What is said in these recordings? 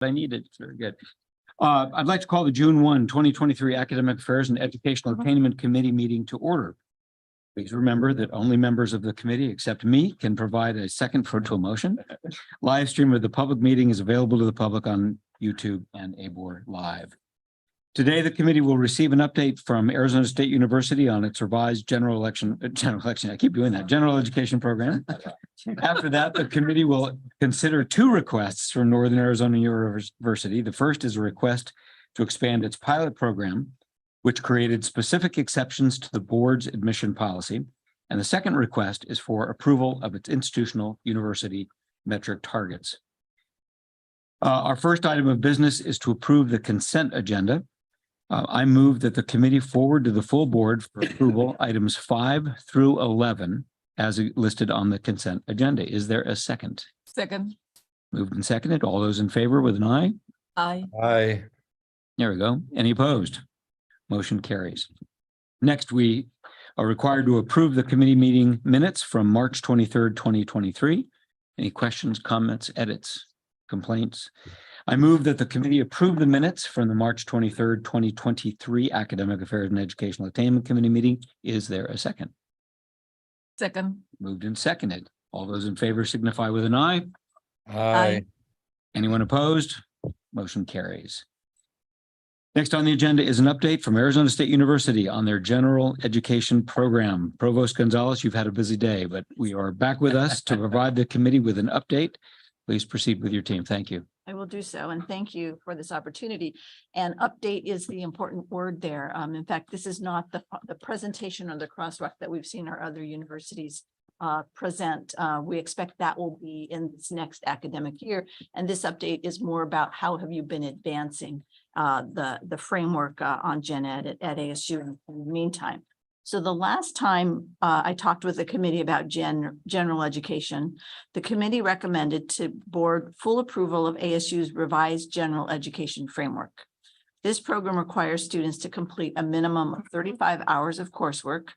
I needed. Very good. I'd like to call the June 1, 2023 Academic Affairs and Educational Attainment Committee meeting to order. Please remember that only members of the committee, except me, can provide a second to a motion. Live stream of the public meeting is available to the public on YouTube and ABOR Live. Today, the committee will receive an update from Arizona State University on its revised general education program. After that, the committee will consider two requests from Northern Arizona University. The first is a request to expand its pilot program, which created specific exceptions to the board's admission policy. And the second request is for approval of its institutional university metric targets. Our first item of business is to approve the consent agenda. I move that the committee forward to the full board for approval items 5 through 11 as listed on the consent agenda. Is there a second? Second. Moved and seconded. All those in favor with an aye? Aye. Aye. There we go. Any opposed? Motion carries. Next, we are required to approve the committee meeting minutes from March 23rd, 2023. Any questions, comments, edits, complaints? I move that the committee approve the minutes from the March 23rd, 2023 Academic Affairs and Educational Attainment Committee meeting. Is there a second? Second. Moved and seconded. All those in favor signify with an aye. Aye. Anyone opposed? Motion carries. Next on the agenda is an update from Arizona State University on their general education program. Provost Gonzalez, you've had a busy day, but we are back with us to provide the committee with an update. Please proceed with your team. Thank you. I will do so, and thank you for this opportunity. And update is the important word there. In fact, this is not the presentation or the crosswalk that we've seen our other universities present. We expect that will be in this next academic year. And this update is more about how have you been advancing the framework on Gen Ed at ASU in the meantime. So the last time I talked with the committee about general education, the committee recommended to board full approval of ASU's revised general education framework. This program requires students to complete a minimum of 35 hours of coursework.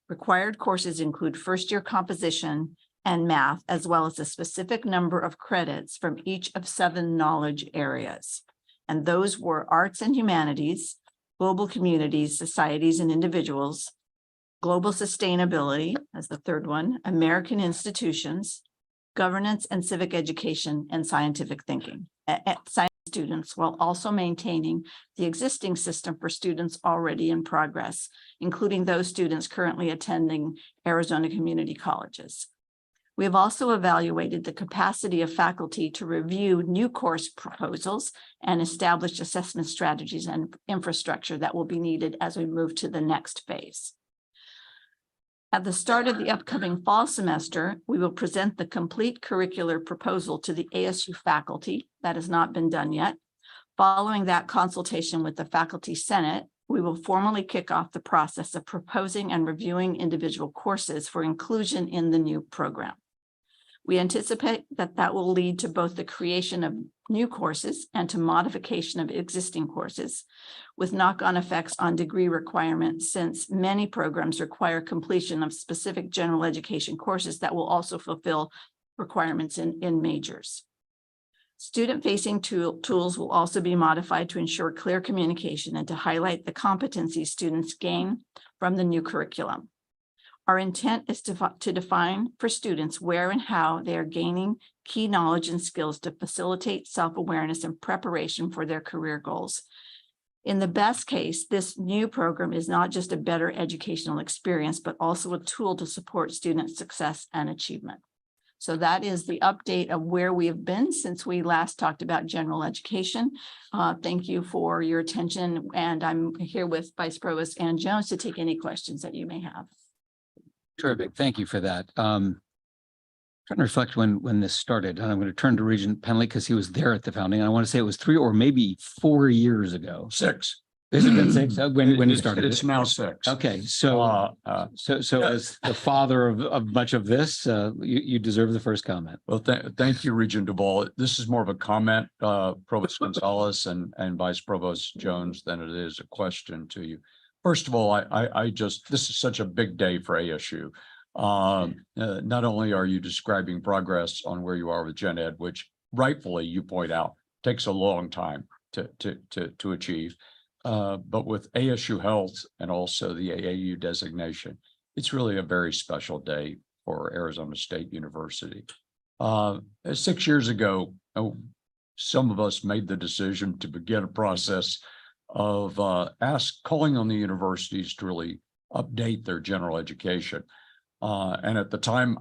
Required courses include first-year composition and math, as well as a specific number of credits from each of 7 knowledge areas. And those were arts and humanities, global communities, societies, and individuals, global sustainability as the third one, American institutions, governance and civic education, and scientific thinking. Science students, while also maintaining the existing system for students already in progress, including those students currently attending Arizona community colleges. We have also evaluated the capacity of faculty to review new course proposals and establish assessment strategies and infrastructure that will be needed as we move to the next phase. At the start of the upcoming fall semester, we will present the complete curricular proposal to the ASU faculty. That has not been done yet. Following that consultation with the Faculty Senate, we will formally kick off the process of proposing and reviewing individual courses for inclusion in the new program. We anticipate that will lead to both the creation of new courses and to modification of existing courses, with knock-on effects on degree requirements, since many programs require completion of specific general education courses that will also fulfill requirements in majors. Student-facing tools will also be modified to ensure clear communication and to highlight the competencies students gain from the new curriculum. Our intent is to define for students where and how they are gaining key knowledge and skills to facilitate self-awareness and preparation for their career goals. In the best case, this new program is not just a better educational experience, but also a tool to support student success and achievement. So that is the update of where we have been since we last talked about general education. Thank you for your attention, and I'm here with Vice Provost Ann Jones to take any questions that you may have. Terrific. Thank you for that. Trying to reflect when this started, and I'm going to turn to Regent Penley because he was there at the founding. I want to say it was 3 or maybe 4 years ago. 6. Has it been 6? When you started? It's now 6. Okay, so as the father of much of this, you deserve the first comment. Well, thank you, Regent Duvall. This is more of a comment, Provost Gonzalez and Vice Provost Jones, than it is a question to you. First of all, this is such a big day for ASU. Not only are you describing progress on where you are with Gen Ed, which rightfully you point out takes a long time to achieve. But with ASU Health and also the AAU designation, it's really a very special day for Arizona State University. 6 years ago, some of us made the decision to begin a process of calling on the universities to really update their general education. And at the time,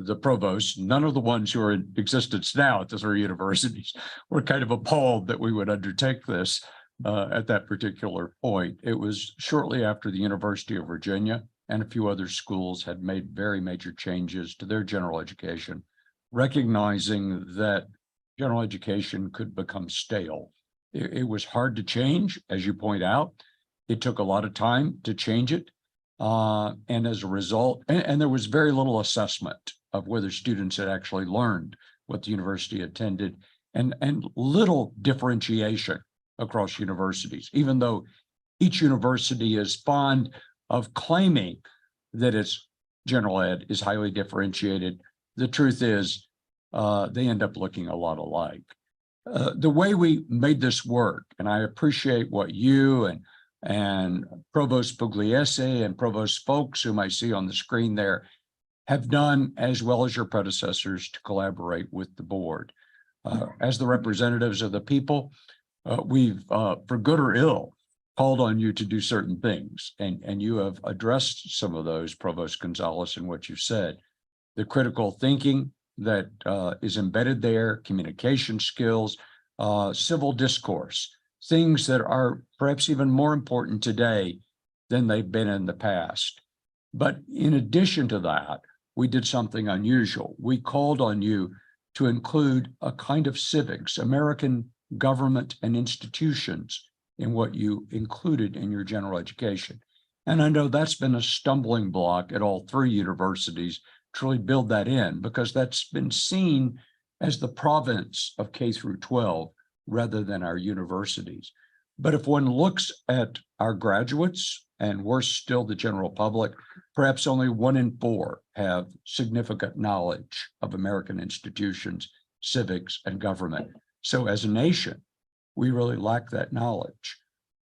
the provosts, none of the ones who are in existence now at the three universities, were kind of appalled that we would undertake this at that particular point. It was shortly after the University of Virginia and a few other schools had made very major changes to their general education, recognizing that general education could become stale. It was hard to change, as you point out. It took a lot of time to change it. And as a result, and there was very little assessment of whether students had actually learned what the university attended, and little differentiation across universities, even though each university is fond of claiming that its general ed is highly differentiated. The truth is, they end up looking a lot alike. The way we made this work, and I appreciate what you and Provost Pugliese and Provost Folks, whom I see on the screen there, have done, as well as your predecessors, to collaborate with the board. As the representatives of the people, we've, for good or ill, called on you to do certain things, and you have addressed some of those, Provost Gonzalez, in what you said. The critical thinking that is embedded there, communication skills, civil discourse, things that are perhaps even more important today than they've been in the past. But in addition to that, we did something unusual. We called on you to include a kind of civics, American government and institutions, in what you included in your general education. And I know that's been a stumbling block at all three universities to really build that in, because that's been seen as the province of K through 12 rather than our universities. But if one looks at our graduates, and worse still, the general public, perhaps only 1 in 4 have significant knowledge of American institutions, civics, and government. So as a nation, we really lack that knowledge.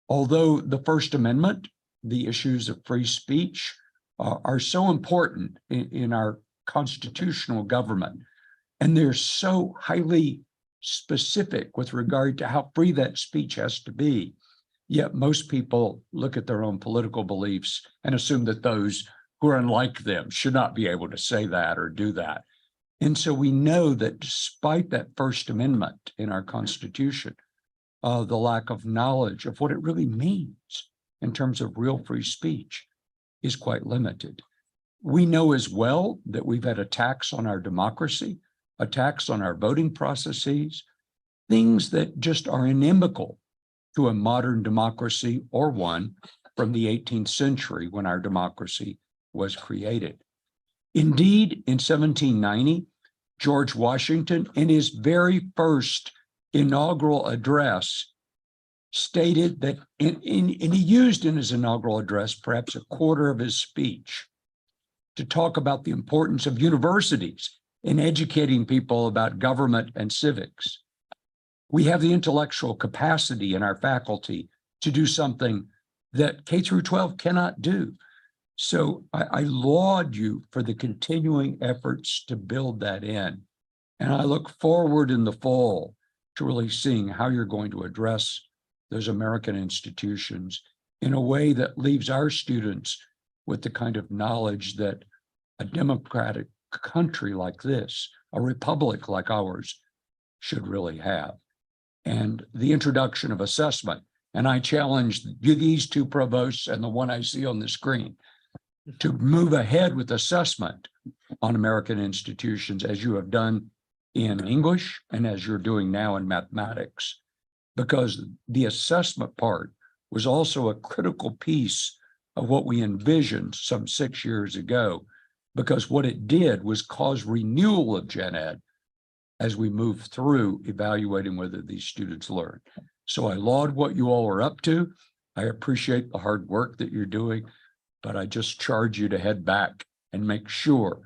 Although the First Amendment, the issues of free speech, are so important in our constitutional government, and they're so highly specific with regard to how free that speech has to be, yet most people look at their own political beliefs and assume that those who are unlike them should not be able to say that or do that. And so we know that despite that First Amendment in our Constitution, the lack of knowledge of what it really means in terms of real free speech is quite limited. We know as well that we've had attacks on our democracy, attacks on our voting processes, things that just are inimical to a modern democracy, or one from the 18th century when our democracy was created. Indeed, in 1790, George Washington, in his very first inaugural address, stated that, and he used in his inaugural address perhaps a quarter of his speech to talk about the importance of universities in educating people about government and civics. We have the intellectual capacity in our faculty to do something that K through 12 cannot do. So I laud you for the continuing efforts to build that in. And I look forward in the fall to really seeing how you're going to address those American institutions in a way that leaves our students with the kind of knowledge that a democratic country like this, a republic like ours, should really have. And the introduction of assessment, and I challenge these two provosts and the one I see on the screen to move ahead with assessment on American institutions, as you have done in English and as you're doing now in mathematics, because the assessment part was also a critical piece of what we envisioned some 6 years ago, because what it did was cause renewal of gen ed as we move through evaluating whether these students learn. So I laud what you all are up to. I appreciate the hard work that you're doing, but I just charge you to head back and make sure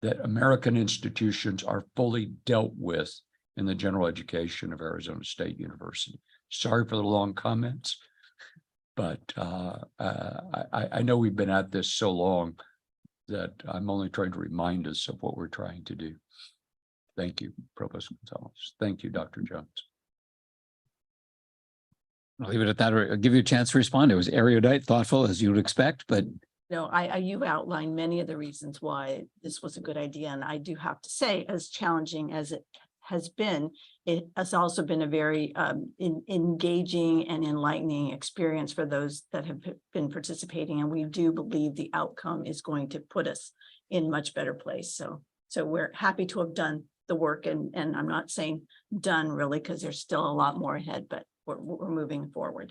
that American institutions are fully dealt with in the general education of Arizona State University. Sorry for the long comments, but I know we've been at this so long that I'm only trying to remind us of what we're trying to do. Thank you, Provost Gonzalez. Thank you, Dr. Jones. I'll leave it at that, or I'll give you a chance to respond. It was erudite, thoughtful, as you would expect, but No, you outlined many of the reasons why this was a good idea. And I do have to say, as challenging as it has been, it has also been a very engaging and enlightening experience for those that have been participating. And we do believe the outcome is going to put us in much better place. So we're happy to have done the work, and I'm not saying done really, because there's still a lot more ahead, but we're moving forward.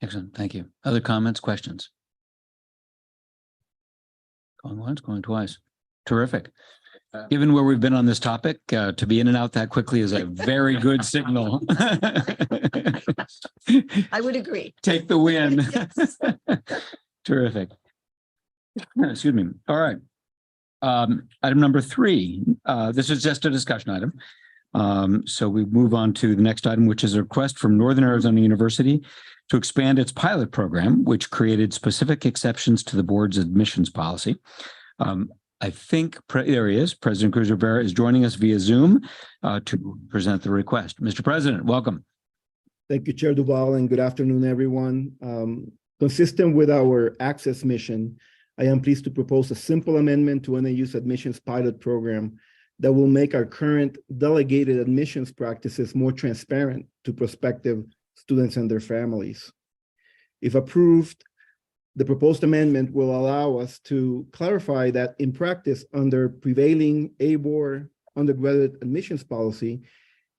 excellent. Thank you. Other comments, questions? Going once, going twice. Terrific. Given where we've been on this topic, to be in and out that quickly is a very good signal. I would agree. Take the win. Yes. Terrific. Excuse me. All right. Item number 3. This is just a discussion item. So we move on to the next item, which is a request from Northern Arizona University to expand its pilot program, which created specific exceptions to the board's admissions policy. I think there he is. President Cruz Rivera is joining us via Zoom to present the request. Mr. President, welcome. Thank you, Chair Duval, and good afternoon, everyone. Consistent with our access mission, I am pleased to propose a simple amendment to NAU's admissions pilot program that will make our current delegated admissions practices more transparent to prospective students and their families. If approved, the proposed amendment will allow us to clarify that in practice, under prevailing ABOR undergraduate admissions policy,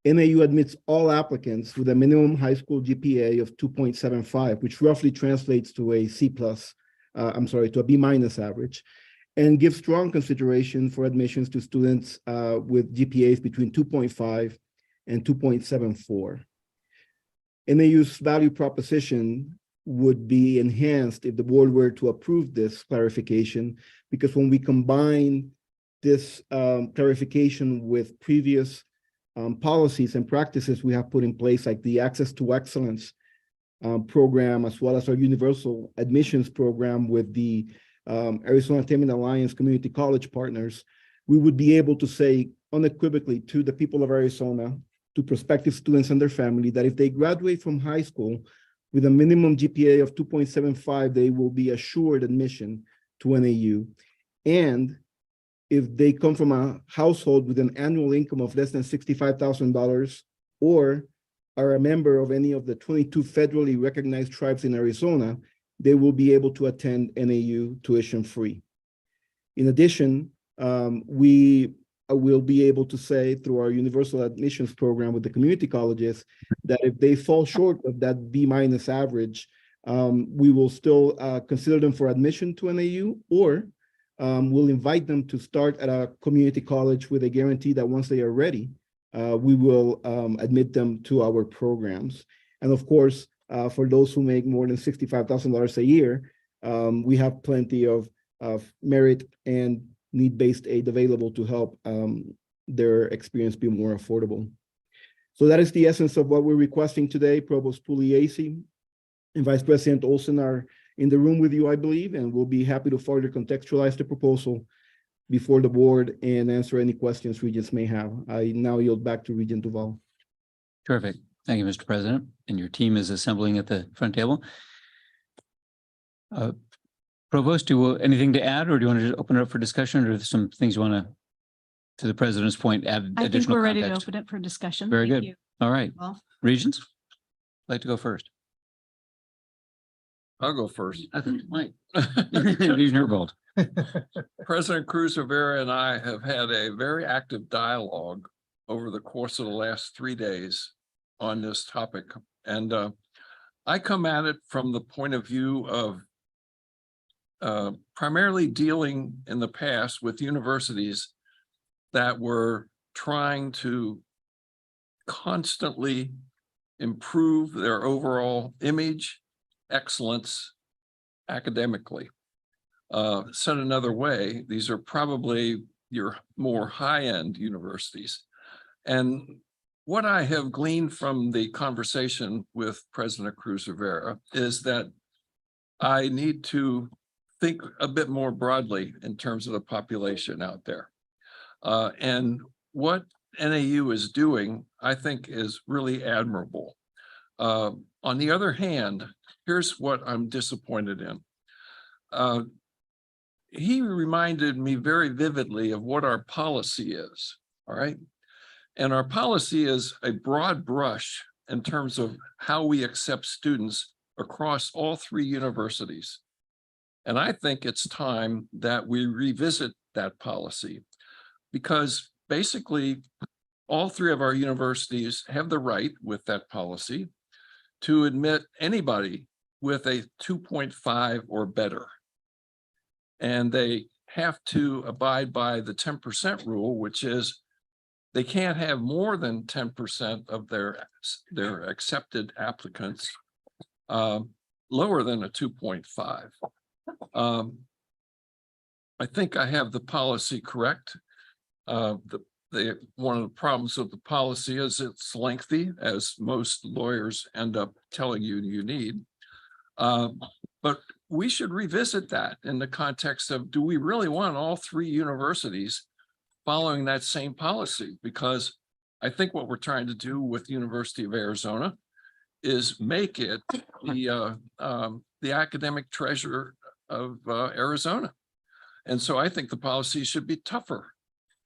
NAU admits all applicants with a minimum high school GPA of 2.75, which roughly translates to a to a B- average, and gives strong consideration for admissions to students with GPAs between 2.5 and 2.74. NAU's value proposition would be enhanced if the board were to approve this clarification, because when we combine this clarification with previous policies and practices we have put in place, like the Access to Excellence program, as well as our universal admissions program with the Arizona Attainment Alliance community college partners, we would be able to say unequivocally to the people of Arizona, to prospective students and their family, that if they graduate from high school with a minimum GPA of 2.75, they will be assured admission to NAU. And if they come from a household with an annual income of less than $65,000 or are a member of any of the 22 federally recognized tribes in Arizona, they will be able to attend NAU tuition free. In addition, we will be able to say through our universal admissions program with the community colleges that if they fall short of that B- average, we will still consider them for admission to NAU, or we'll invite them to start at a community college with a guarantee that once they are ready, we will admit them to our programs. And of course, for those who make more than $65,000 a year, we have plenty of merit and need-based aid available to help their experience be more affordable. So that is the essence of what we're requesting today. Provost Pugliese and Vice President Olson are in the room with you, I believe, and we'll be happy to further contextualize the proposal before the board and answer any questions regents may have. I now yield back to Regent Duval. Terrific. Thank you, Mr. President. And your team is assembling at the front table. Provost, anything to add, or do you want to just open it up for discussion, or some things you want to the president's point, add I think additional we're ready to context? open it for discussion. Very Thank good. you. All right. Well, Regents, I'd like to go first. I'll go first. I think Mike. Regent Herbold. President Cruz Rivera and I have had a very active dialogue over the course of the last 3 days on this topic. And I come at it from the point of view of primarily dealing in the past with universities that were trying to constantly improve their overall image, excellence academically. Said another way, these are probably your more high-end universities. And what I have gleaned from the conversation with President Cruz Rivera is that I need to think a bit more broadly in terms of the population out there. And what NAU is doing, I think, is really admirable. On the other hand, here's what I'm disappointed in. He reminded me very vividly of what our policy is, all right? And our policy is a broad brush in terms of how we accept students across all three universities. And I think it's time that we revisit that policy, because basically all three of our universities have the right with that policy to admit anybody with a 2.5 or better. And they have to abide by the 10% rule, which is they can't have more than 10% of their accepted applicants lower than a 2.5. I think I have the policy correct. One of the problems with the policy is it's lengthy, as most lawyers end up telling you you need. But we should revisit that in the context of, do we really want all three universities following that same policy? Because I think what we're trying to do with University of Arizona is make it the academic treasure of Arizona. And so I think the policy should be tougher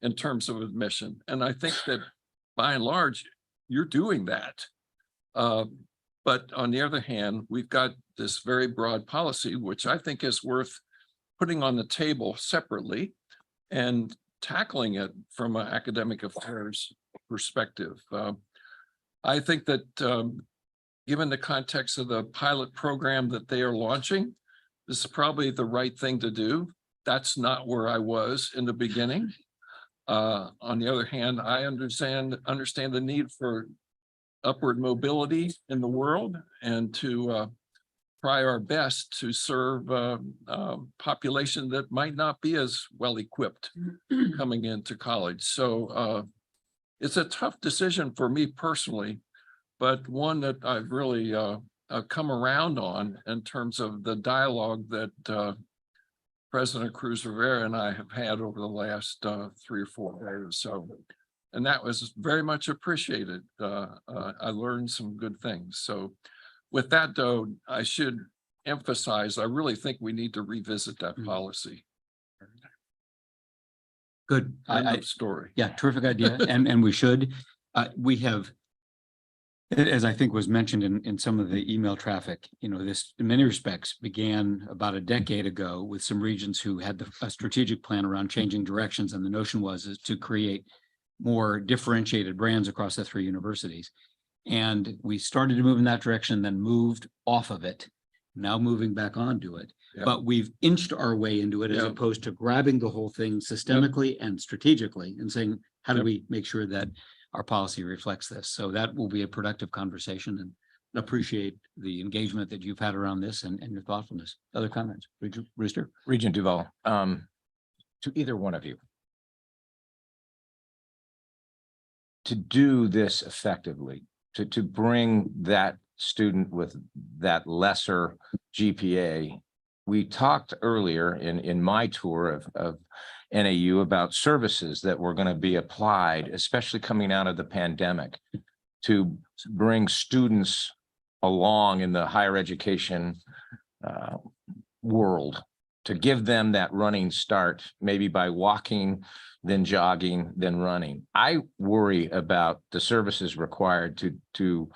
in terms of admission. And I think that by and large, you're doing that. But on the other hand, we've got this very broad policy, which I think is worth putting on the table separately and tackling it from an academic affairs perspective. I think that given the context of the pilot program that they are launching, this is probably the right thing to do. That's not where I was in the beginning. On the other hand, I understand the need for upward mobility in the world and to try our best to serve a population that might not be as well equipped coming into college. So it's a tough decision for me personally, but one that I've really come around on in terms of the dialogue that President Cruz Rivera and I have had over the last 3 or 4 days. So, and that was very much appreciated. I learned some good things. So with that though, I should emphasize, I really think we need to revisit that policy. Good. Story. Yeah, terrific idea. And we should. We have, as I think was mentioned in some of the email traffic, this in many respects began about a decade ago with some regions who had a strategic plan around changing directions. And the notion was to create more differentiated brands across the three universities. And we started to move in that direction, then moved off of it, now moving back onto it. Yeah. But we've inched our way into it as Yeah. opposed to grabbing the whole thing systemically and strategically and saying, how do we make sure that our policy reflects this? So that will be a productive conversation, and appreciate the engagement that you've had around this and your thoughtfulness. Other comments? Rooster? Regent Duval, to either one of you. To do this effectively, to bring that student with that lesser GPA, we talked earlier in my tour of NAU about services that were going to be applied, especially coming out of the pandemic, to bring students along in the higher education world, to give them that running start, maybe by walking, then jogging, then running. I worry about the services required to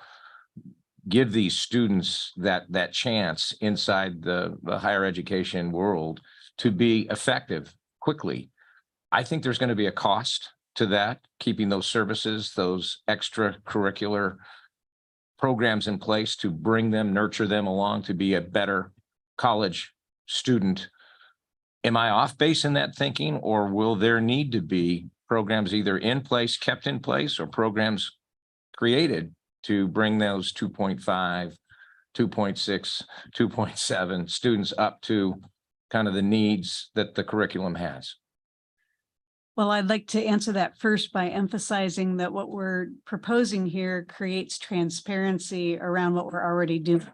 give these students that chance inside the higher education world to be effective quickly. I think there's going to be a cost to that, keeping those services, those extracurricular programs in place to bring them, nurture them along to be a better college student. Am I off base in that thinking, or will there need to be programs either in place, kept in place, or programs created to bring those 2.5, 2.6, 2.7 students up to kind of the needs that the curriculum has? Well, I'd like to answer that first by emphasizing that what we're proposing here creates transparency around what we're already doing.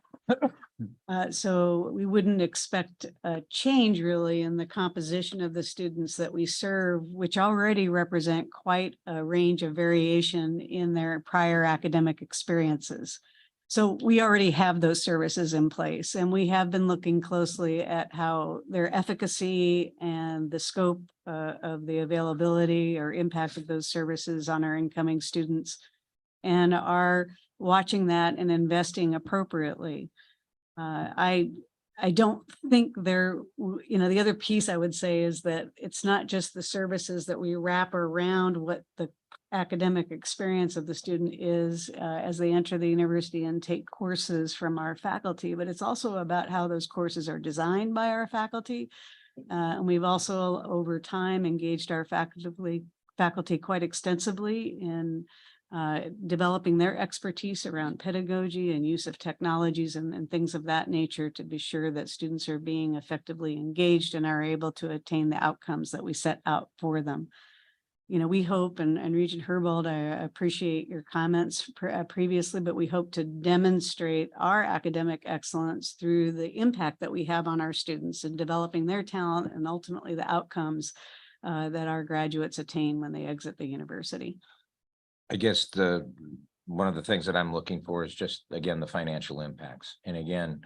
So we wouldn't expect a change really in the composition of the students that we serve, which already represent quite a range of variation in their prior academic experiences. So we already have those services in place, and we have been looking closely at how their efficacy and the scope of the availability or impact of those services on our incoming students, and are watching that and investing appropriately. I don't think the other piece I would say is that it's not just the services that we wrap around what the academic experience of the student is as they enter the university and take courses from our faculty, but it's also about how those courses are designed by our faculty. And we've also over time engaged our faculty quite extensively in developing their expertise around pedagogy and use of technologies and things of that nature to be sure that students are being effectively engaged and are able to attain the outcomes that we set out for them. You know, we hope, and Regent Herbold, I appreciate your comments previously, but we hope to demonstrate our academic excellence through the impact that we have on our students in developing their talent and ultimately the outcomes that our graduates attain when they exit the university. I guess one of the things that I'm looking for is just, again, the financial impacts. And again,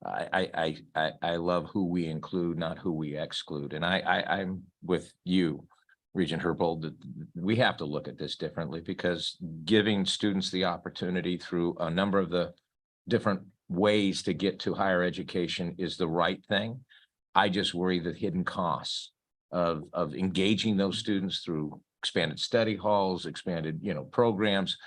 I love who we include, not who we exclude. And I'm with you, Regent Herbold, that we have to look at this differently, because giving students the opportunity through a number of the different ways to get to higher education is the right thing. I just worry that hidden costs of engaging those students through expanded study halls, expanded, programs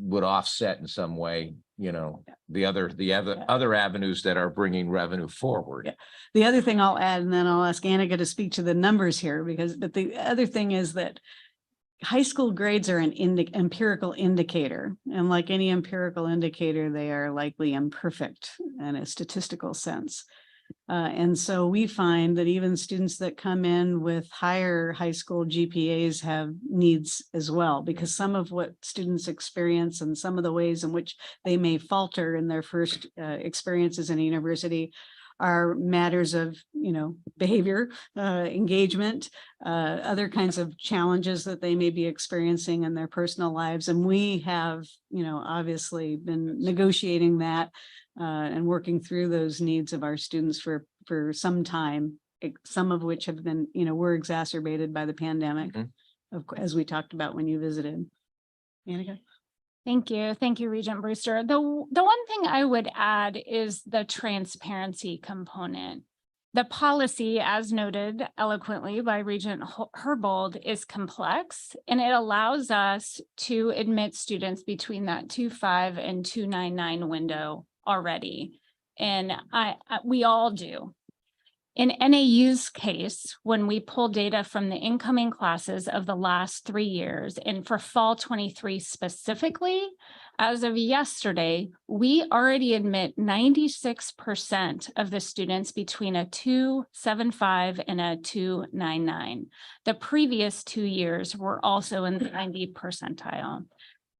would offset in some way, the other avenues that are bringing revenue forward. Yeah. The other thing I'll add, and then I'll ask Annika to speak to the numbers here, but the other thing is that high school grades are an empirical indicator, and like any empirical indicator, they are likely imperfect in a statistical sense. And so we find that even students that come in with higher high school GPAs have needs as well, because some of what students experience and some of the ways in which they may falter in their first experiences in a university are matters of, behavior, engagement, other kinds of challenges that they may be experiencing in their personal lives. And we have, obviously been negotiating that and working through those needs of our students for some time, some of which have been, were exacerbated by the pandemic, as we talked about when you visited. Annika? Thank you. Thank you, Regent Brewster. The one thing I would add is the transparency component. The policy, as noted eloquently by Regent Herbold, is complex, and it allows us to admit students between that 2.5 and 2.99 window already. And we all do. In NAU's case, when we pull data from the incoming classes of the last 3 years, and for fall 23 specifically, as of yesterday, we already admit 96% of the students between a 2.75 and a 2.99. The previous 2 years were also in the 90 percentile.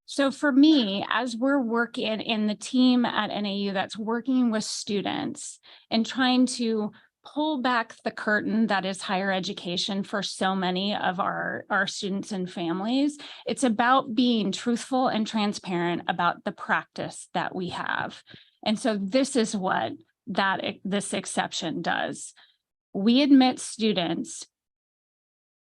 So for me, as we're working in the team at NAU that's working with students and trying to pull back the curtain that is higher education for so many of our students and families, it's about being truthful and transparent about the practice that we have. And so this is what this exception does. We admit students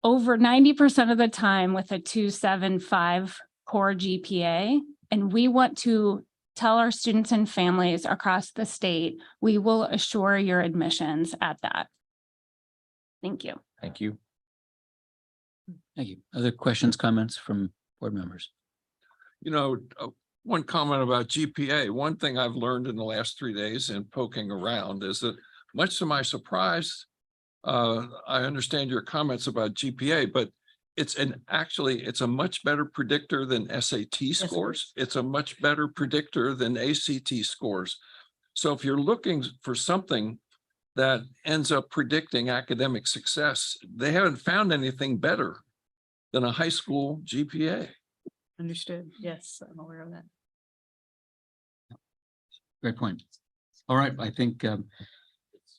over 90% of the time with a 2.75 core GPA, and we want to tell our students and families across the state, we will assure your admissions at that. Thank you. Thank you. Thank you. Other questions, comments from board members? One comment about GPA. One thing I've learned in the last 3 days in poking around is that, much to my surprise, I understand your comments about GPA, but it's a much better predictor than SAT scores. It's a much better predictor than ACT scores. So if you're looking for something that ends up predicting academic success, they haven't found anything better than a high school GPA. Understood. Yes, I'm aware of that. Great point. All right, I think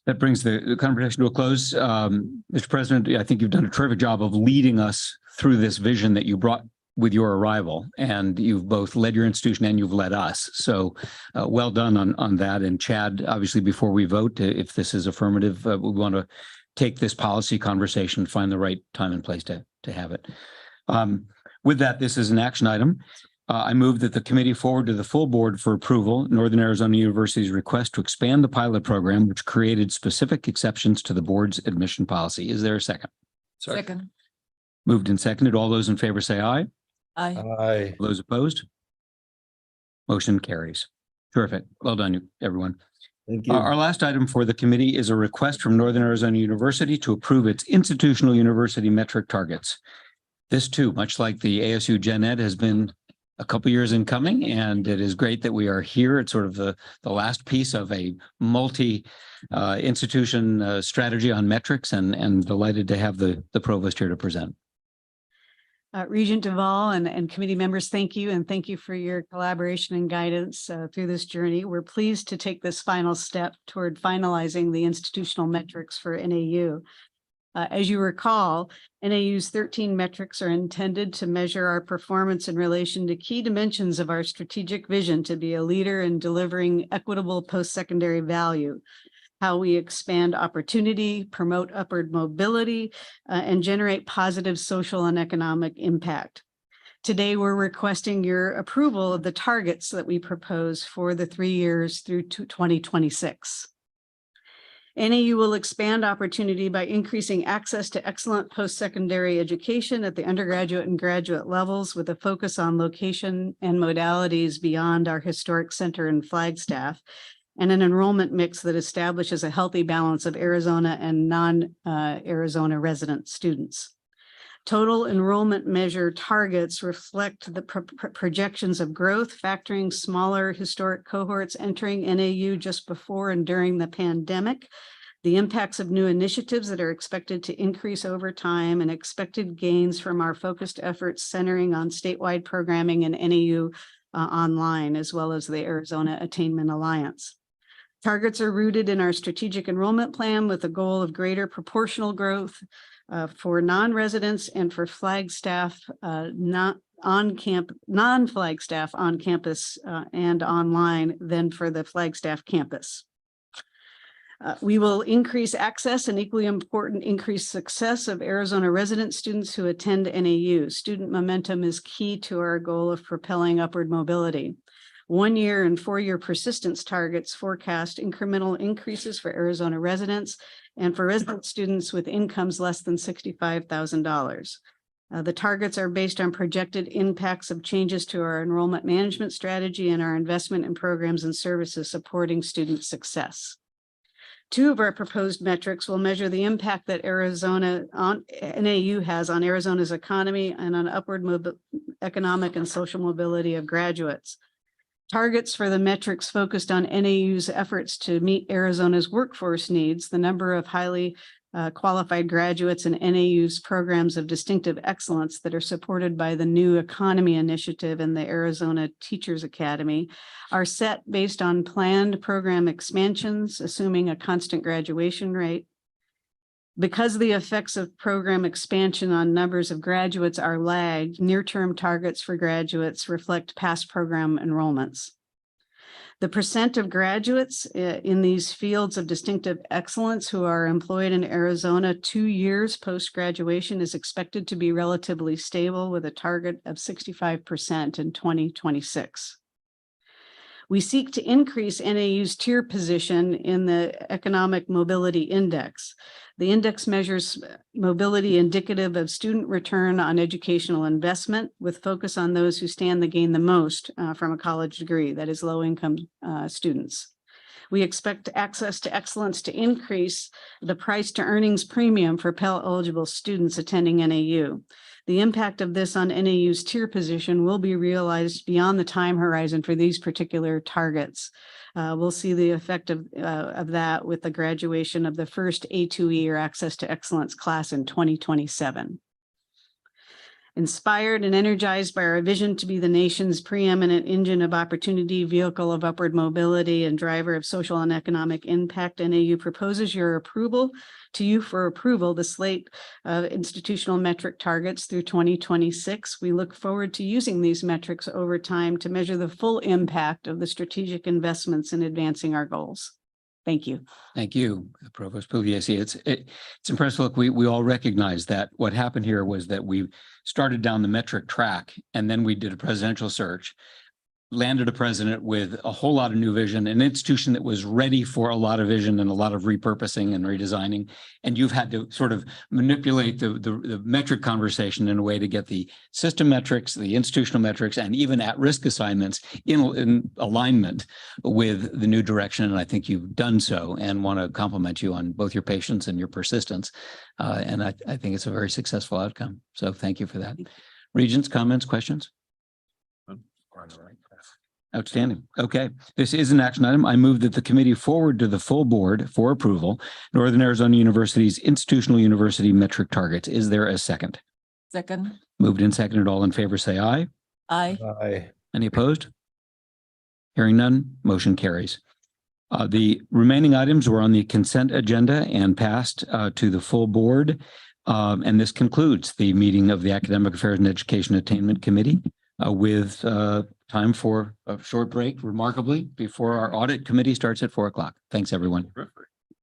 that brings the conversation to a close. Mr. President, I think you've done a terrific job of leading us through this vision that you brought with your arrival, and you've both led your institution and you've led us. So well done on that. And Chad, obviously, before we vote, if this is affirmative, we want to take this policy conversation, find the right time and place to have it. With that, this is an action item. I move that the committee forward to the full board for approval Northern Arizona University's request to expand the pilot program, which created specific exceptions to the board's admission policy. Is there a second? Second. Moved and seconded. All those in favor say aye. Aye. Those opposed? Motion carries. Terrific. Well done, everyone. Thank you. Our last item for the committee is a request from Northern Arizona University to approve its institutional university metric targets. This too, much like the ASU Gen Ed, has been a couple years in coming, and it is great that we are here. It's sort of the last piece of a multi-institution strategy on metrics, and delighted to have the provost here to present. Regent Duvall and committee members, thank you. And thank you for your collaboration and guidance through this journey. We're pleased to take this final step toward finalizing the institutional metrics for NAU. As you recall, NAU's 13 metrics are intended to measure our performance in relation to key dimensions of our strategic vision to be a leader in delivering equitable post-secondary value, how we expand opportunity, promote upward mobility, and generate positive social and economic impact. Today, we're requesting your approval of the targets that we propose for the 3 years through to 2026. NAU will expand opportunity by increasing access to excellent post-secondary education at the undergraduate and graduate levels with a focus on location and modalities beyond our historic center in Flagstaff, and an enrollment mix that establishes a healthy balance of Arizona and non-Arizona resident students. Total enrollment measure targets reflect the projections of growth, factoring smaller historic cohorts entering NAU just before and during the pandemic, the impacts of new initiatives that are expected to increase over time, and expected gains from our focused efforts centering on statewide programming and NAU online, as well as the Arizona Attainment Alliance. Targets are rooted in our strategic enrollment plan with a goal of greater proportional growth for non-residents and for Flagstaff non-Flagstaff on campus and online than for the Flagstaff campus. We will increase access and, equally important, increase success of Arizona resident students who attend NAU. Student momentum is key to our goal of propelling upward mobility. 1 year and 4 year persistence targets forecast incremental increases for Arizona residents and for resident students with incomes less than $65,000. The targets are based on projected impacts of changes to our enrollment management strategy and our investment in programs and services supporting student success. 2 of our proposed metrics will measure the impact that NAU has on Arizona's economy and on upward economic and social mobility of graduates. Targets for the metrics focused on NAU's efforts to meet Arizona's workforce needs, the number of highly qualified graduates in NAU's programs of distinctive excellence that are supported by the New Economy Initiative and the Arizona Teachers Academy, are set based on planned program expansions, assuming a constant graduation rate. Because the effects of program expansion on numbers of graduates are lagged, near-term targets for graduates reflect past program enrollments. The percent of graduates in these fields of distinctive excellence who are employed in Arizona 2 years post-graduation is expected to be relatively stable, with a target of 65% in 2026. We seek to increase NAU's tier position in the Economic Mobility Index. The index measures mobility indicative of student return on educational investment, with focus on those who stand to gain the most from a college degree, that is low-income students. We expect access to excellence to increase the price to earnings premium for Pell-eligible students attending NAU. The impact of this on NAU's tier position will be realized beyond the time horizon for these particular targets. We'll see the effect of that with the graduation of the first A2E, or Access to Excellence class, in 2027. Inspired and energized by our vision to be the nation's preeminent engine of opportunity, vehicle of upward mobility, and driver of social and economic impact, NAU proposes to you for approval the slate of institutional metric targets through 2026. We look forward to using these metrics over time to measure the full impact of the strategic investments in advancing our goals. Thank you. Thank you, Provost Pugliese. It's impressive. Look, we all recognize that what happened here was that we started down the metric track and then we did a presidential search, landed a president with a whole lot of new vision, an institution that was ready for a lot of vision and a lot of repurposing and redesigning. And you've had to sort of manipulate the metric conversation in a way to get the system metrics, the institutional metrics, and even at-risk assignments in alignment with the new direction. And I think you've done so, and want to compliment you on both your patience and your persistence. And I think it's a very successful outcome. So thank you for that. Regents, comments, questions? Outstanding. Okay, this is an action item. I move that the committee forward to the full board for approval Northern Arizona University's institutional university metric targets. Is there a second? Second. Moved and seconded. All in favor, say aye. Aye. Aye. Any opposed? Hearing none, motion carries. The remaining items were on the consent agenda and passed to the full board. And this concludes the meeting of the Academic Affairs and Education Attainment Committee with time for a short break, remarkably, before our audit committee starts at 4 o'clock. Thanks, everyone. Terrific.